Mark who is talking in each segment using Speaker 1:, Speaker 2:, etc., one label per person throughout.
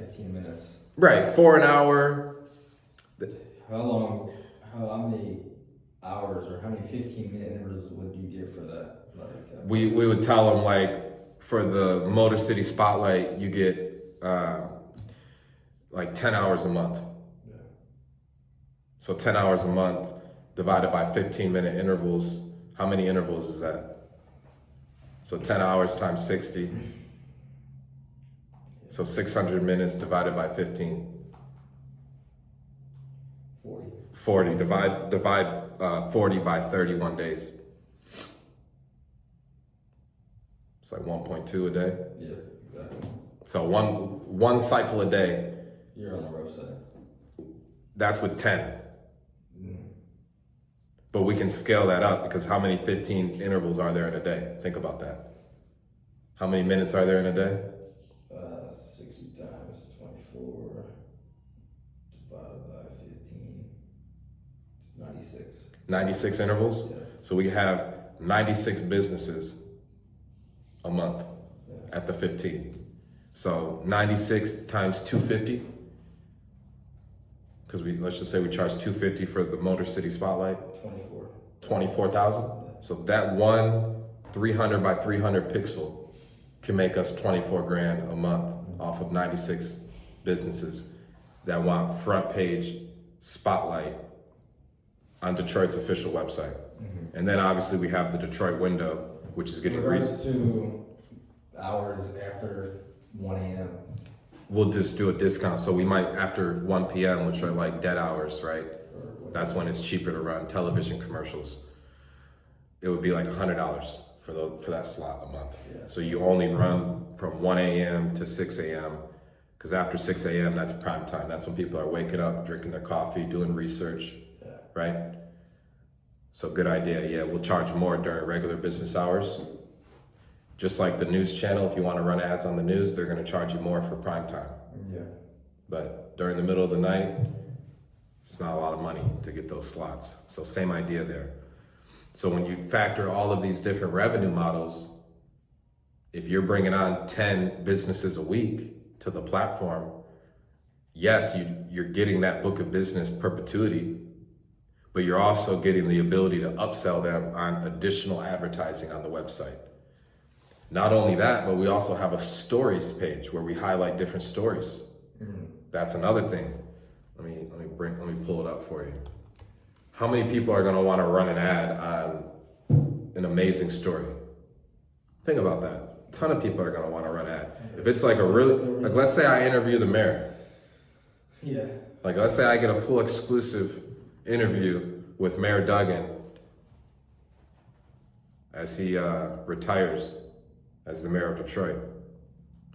Speaker 1: 15 minutes.
Speaker 2: Right, for an hour.
Speaker 1: How many hours or how many 15-minute intervals would you give for that?
Speaker 2: We would tell them, like, for the Motor City Spotlight, you get like 10 hours a month.
Speaker 1: Yeah.
Speaker 2: So 10 hours a month divided by 15-minute intervals. How many intervals is that? So 10 hours times 60. So 600 minutes divided by 15. 40. Divide 40 by 31 days. It's like 1.2 a day.
Speaker 1: Yeah, exactly.
Speaker 2: So one cycle a day.
Speaker 1: You're on the website.
Speaker 2: That's with 10. But we can scale that up because how many 15 intervals are there in a day? Think about that. How many minutes are there in a day?
Speaker 1: 60 times 24 divided by 15. It's 96.
Speaker 2: 96 intervals?
Speaker 1: Yeah.
Speaker 2: So we have 96 businesses a month at the 15. So 96 times 250. Because let's just say we charge 250 for the Motor City Spotlight. 24,000. So that one 300 by 300 pixel can make us 24 grand a month off of 96 businesses that want front page spotlight on Detroit's official website. Mm-hmm. And then obviously we have the Detroit window, which is getting
Speaker 1: regards to hours after 1 a.m.
Speaker 2: We'll just do a discount. So we might, after 1 p.m., which are like dead hours, right? That's when it's cheaper to run television commercials. It would be like $100 for that slot a month. Yeah. So you only run from 1 a.m. to 6 a.m. because after 6 a.m. that's prime time. That's when people are waking up, drinking their coffee, doing research, right? So good idea. Yeah, we'll charge more during regular business hours. Just like the news channel, if you want to run ads on the news, they're going to charge you more for prime time.
Speaker 1: Yeah.
Speaker 2: But during the middle of the night, it's not a lot of money to get those slots. So same idea there. So when you factor all of these different revenue models, if you're bringing on 10 businesses a week to the platform, yes, you're getting that book of business perpetuity, but you're also getting the ability to upsell them on additional advertising on the website. Not only that, but we also have a stories page where we highlight different stories. Mm-hmm. That's another thing. Let me pull it up for you. How many people are gonna wanna run an ad on an amazing story? Think about that. A ton of people are gonna wanna run an ad. If it's like like let's say I interview the mayor.
Speaker 1: Yeah.
Speaker 2: Like let's say I get a full exclusive interview with Mayor Duggan as he retires as the mayor of Detroit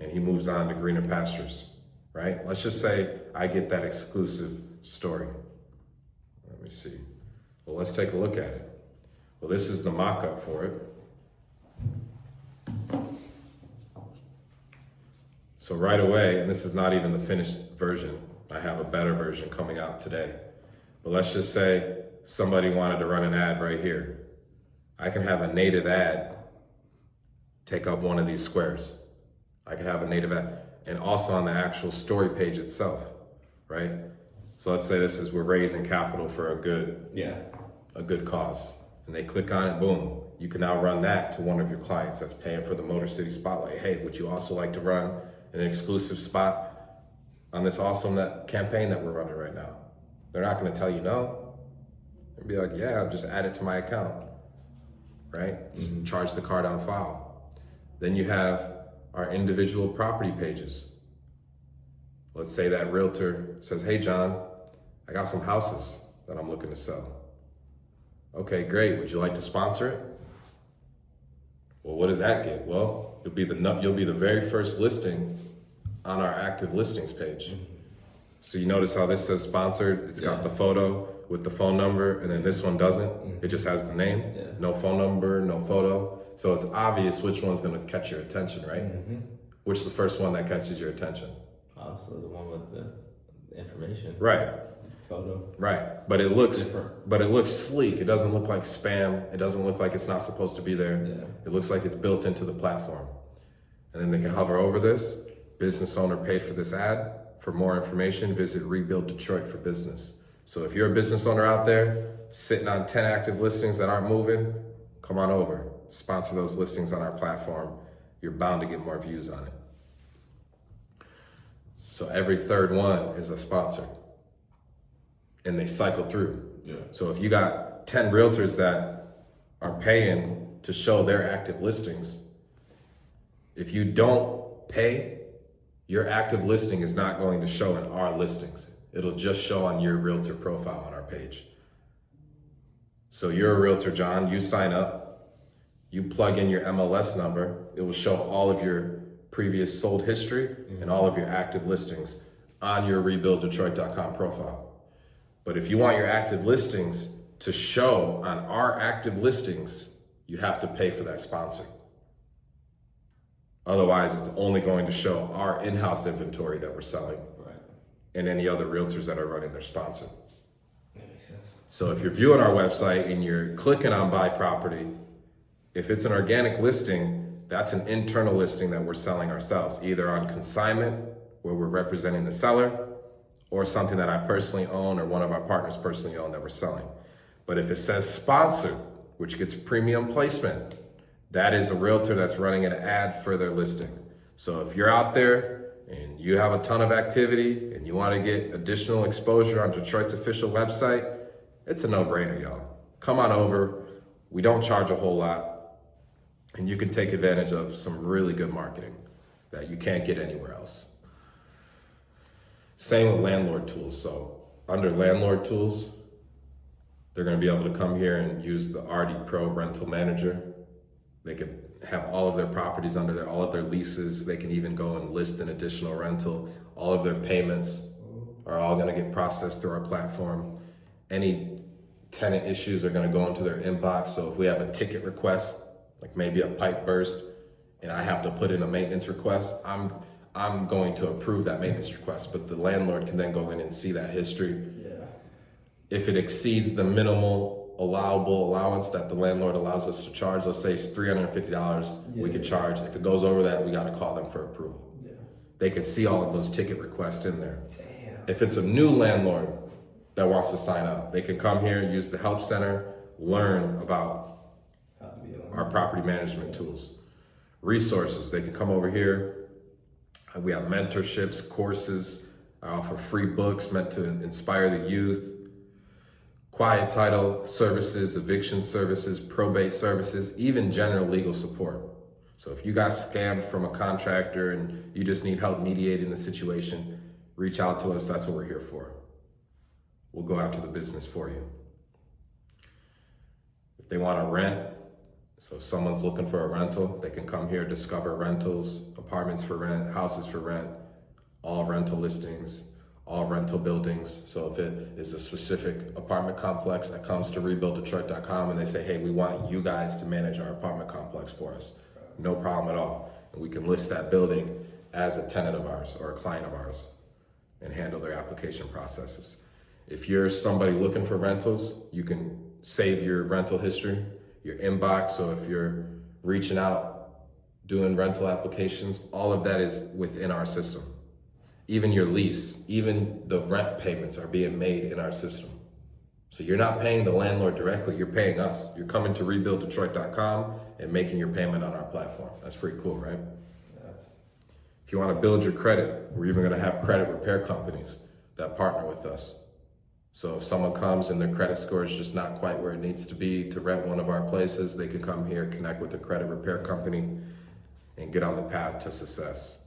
Speaker 2: and he moves on to greener pastures, right? Let's just say I get that exclusive story. Let me see. Well, let's take a look at it. Well, this is the mock-up for it. So right away, and this is not even the finished version, I have a better version coming out today. But let's just say somebody wanted to run an ad right here. I can have a native ad take up one of these squares. I can have a native ad, and also on the actual story page itself, right? So let's say we're raising capital for a good cause. And they click on it, boom. You can now run that to one of your clients that's paying for the Motor City Spotlight. Hey, would you also like to run an exclusive spot on this awesome campaign that we're running right now? They're not gonna tell you no. They'll be like, yeah, just add it to my account, right? Just charge the card on file. Then you have our individual property pages. Let's say that realtor says, hey, John, I got some houses that I'm looking to sell. Okay, great. Would you like to sponsor it? Well, what does that get? Well, you'll be the very first listing on our active listings page. So you notice how this says sponsored? It's got the photo with the phone number, and then this one doesn't. It just has the name, no phone number, no photo. So it's obvious which one's gonna catch your attention, right? Mm-hmm. Which is the first one that catches your attention?
Speaker 3: Also the one with the information.
Speaker 2: Right.
Speaker 3: Photo.
Speaker 2: Right. But it looks sleek. It doesn't look like spam. It doesn't look like it's not supposed to be there. Yeah. It looks like it's built into the platform. And then they can hover over this, business owner paid for this ad. For more information, visit Rebuild Detroit for Business. So if you're a business owner out there sitting on 10 active listings that aren't moving, come on over, sponsor those listings on our platform. You're bound to get more views on it. So every third one is a sponsor, and they cycle through.
Speaker 4: Yeah.
Speaker 2: So if you got 10 realtors that are paying to show their active listings, if you don't pay, your active listing is not going to show in our listings. It'll just show on your realtor profile on our page. So you're a realtor, John, you sign up, you plug in your MLS number, it will show all of your previous sold history and all of your active listings on your rebuilddetroit.com profile. But if you want your active listings to show on our active listings, you have to pay for that sponsor. Otherwise, it's only going to show our in-house inventory that we're selling
Speaker 3: Right.
Speaker 2: and any other realtors that are running their sponsor.
Speaker 1: That makes sense.
Speaker 2: So if you're viewing our website and you're clicking on buy property, if it's an organic listing, that's an internal listing that we're selling ourselves, either on consignment, where we're representing the seller, or something that I personally own or one of our partners personally own that we're selling. But if it says sponsored, which gets premium placement, that is a realtor that's running an ad for their listing. So if you're out there and you have a ton of activity and you want to get additional exposure on Detroit's official website, it's a no-brainer, y'all. Come on over. We don't charge a whole lot, and you can take advantage of some really good marketing that you can't get anywhere else. Same with landlord tools. So under landlord tools, they're going to be able to come here and use the RD Pro Rental Manager. They can have all of their properties under there, all of their leases. They can even go and list an additional rental. All of their payments are all going to get processed through our platform. Any tenant issues are going to go into their inbox. So if we have a ticket request, like maybe a pipe burst, and I have to put in a maintenance request, I'm going to approve that maintenance request, but the landlord can then go in and see that history.
Speaker 1: Yeah.
Speaker 2: If it exceeds the minimal allowable allowance that the landlord allows us to charge, let's say it's $350, we could charge. If it goes over that, we got to call them for approval.
Speaker 1: Yeah.
Speaker 2: They can see all of those ticket requests in there.
Speaker 1: Damn.
Speaker 2: If it's a new landlord that wants to sign up, they can come here, use the help center, learn about
Speaker 1: How to be on.
Speaker 2: our property management tools. Resources, they can come over here. We have mentorships, courses. I offer free books meant to inspire the youth. Quiet title services, eviction services, probate services, even general legal support. So if you got scammed from a contractor and you just need help mediating the situation, reach out to us. That's what we're here for. We'll go after the business for you. If they want to rent, so if someone's looking for a rental, they can come here, discover rentals, apartments for rent, houses for rent, all rental listings, all rental buildings. So if it is a specific apartment complex that comes to rebuilddetroit.com and they say, hey, we want you guys to manage our apartment complex for us, no problem at all. And we can list that building as a tenant of ours or a client of ours and handle their application processes. If you're somebody looking for rentals, you can save your rental history, your inbox. So if you're reaching out, doing rental applications, all of that is within our system. Even your lease, even the rent payments are being made in our system. So you're not paying the landlord directly, you're paying us. You're coming to rebuilddetroit.com and making your payment on our platform. That's pretty cool, right?
Speaker 1: That's
Speaker 2: If you want to build your credit, we're even going to have credit repair companies that partner with us. So if someone comes and their credit score is just not quite where it needs to be to rent one of our places, they can come here, connect with a credit repair company, and get on the path to success.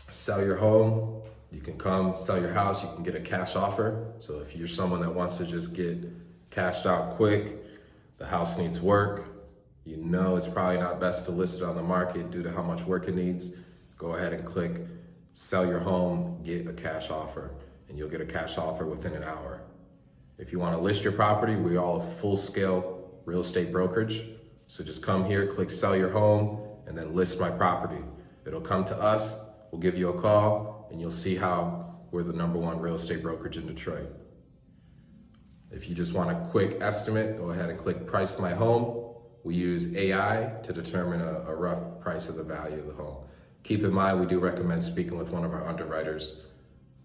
Speaker 2: Sell your home, you can come sell your house, you can get a cash offer. So if you're someone that wants to just get cashed out quick, the house needs work, you know it's probably not best to list it on the market due to how much work it needs, go ahead and click sell your home, get a cash offer, and you'll get a cash offer within an hour. If you want to list your property, we all a full-scale real estate brokerage. So just come here, click sell your home, and then list my property. It'll come to us, we'll give you a call, and you'll see how we're the #1 real estate brokerage in Detroit. If you just want a quick estimate, go ahead and click price my home, We use AI to determine a rough price of the value of the home. Keep in mind, we do recommend speaking with one of our underwriters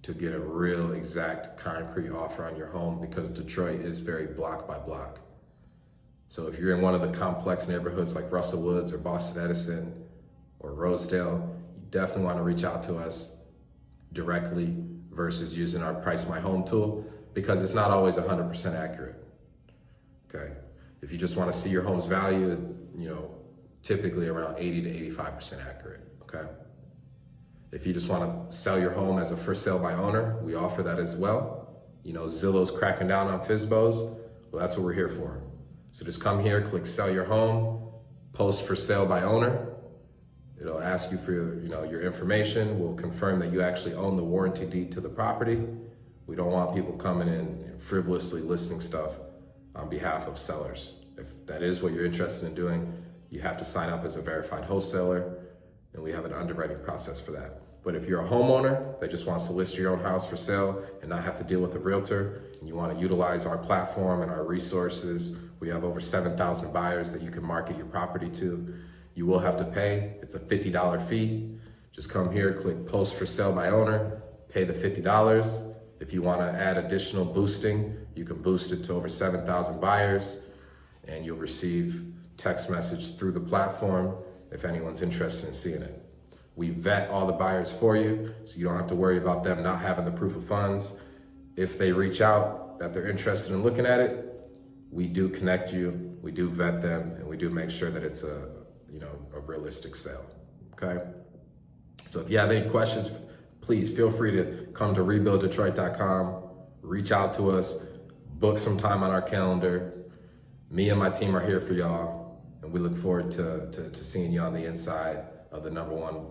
Speaker 2: to get a real exact concrete offer on your home, because Detroit is very block by block. So if you're in one of the complex neighborhoods like Russell Woods or Boston Edison or Rosedale, you definitely want to reach out to us directly versus using our Price My Home tool, because it's not always 100% accurate. Okay. If you just want to see your home's value, it's, typically around 80 to 85% accurate. Okay. If you just want to sell your home as a for sale by owner, we offer that as well. Zillow's cracking down on FSBOs. Well, that's what we're here for. So just come here, click sell your home, post for sale by owner. It'll ask you for your information. We'll confirm that you actually own the warranty deed to the property. We don't want people coming in and frivolously listing stuff on behalf of sellers. If that is what you're interested in doing, you have to sign up as a verified wholesaler, and we have an underwriting process for that. But if you're a homeowner that just wants to list your own house for sale and not have to deal with a realtor, and you want to utilize our platform and our resources, we have over 7,000 buyers that you can market your property to. You will have to pay. It's a $50 fee. Just come here, click post for sale by owner, pay the $50. If you want to add additional boosting, you can boost it to over 7,000 buyers, and you'll receive text message through the platform if anyone's interested in seeing it. We vet all the buyers for you, so you don't have to worry about them not having the proof of funds. If they reach out that they're interested in looking at it, we do connect you, we do vet them, and we do make sure that it's a realistic sale, okay? So if you have any questions, please feel free to come to rebuilddetroit.com, reach out to us, book some time on our calendar. Me and my team are here for y'all, and we look forward to seeing you on the inside of the #1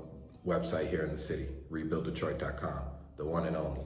Speaker 2: website here in the city, rebuilddetroit.com, the one and only.